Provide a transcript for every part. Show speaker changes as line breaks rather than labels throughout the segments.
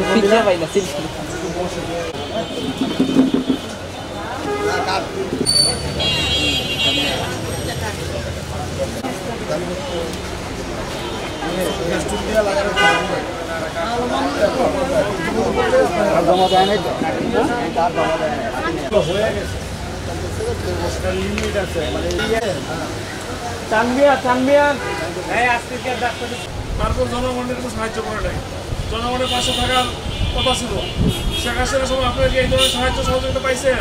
Pizza পাই না জমা যায় নাই তো হয়ে গেছে লিমিট আছে মানে
তারপর জনগণের একটু সাহায্য করে নেয় জনগণের পাশে থাকার কথা ছিল শেখ হাসিনার সময় আপনারা কি এই ধরনের সাহায্য সহযোগিতা পাইছেন?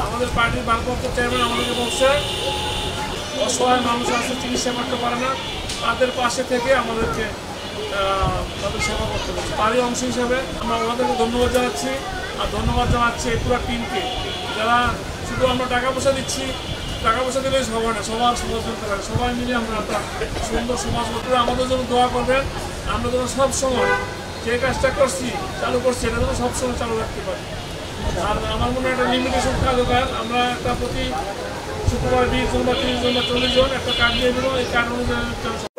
আমাদের পার্টির ভারপ্রাপ্ত চেয়ারম্যান আমাদেরকে বলছে অসহায় মানুষ আছে চিকিৎসা করতে পারে না তাদের পাশে থেকে আমাদেরকে তাদের সেবা করতে পারছি তারই অংশ হিসাবে আমরা ওনাদেরকে ধন্যবাদ জানাচ্ছি আর ধন্যবাদ জানাচ্ছি এই পুরো টিমকে যারা শুধু আমরা টাকা পয়সা দিচ্ছি টাকা পয়সা দিলেই সবার না সবার সমাজ করতে পারে সবাই মিলে আমরা একটা সুন্দর সমাজ করতে আমাদের জন্য দোয়া করবেন আমরা যেন সবসময় যে কাজটা চালু করছি এটা যেন সবসময় চালু রাখতে পারি আর আমার মনে হয় একটা লিমিটেশন কাজ দরকার আমরা একটা প্রতি শুক্রবার 20 জন বা 30 জন বা 40 জন একটা কার্ড দিয়ে দেবো এই কার্ড অনুযায়ী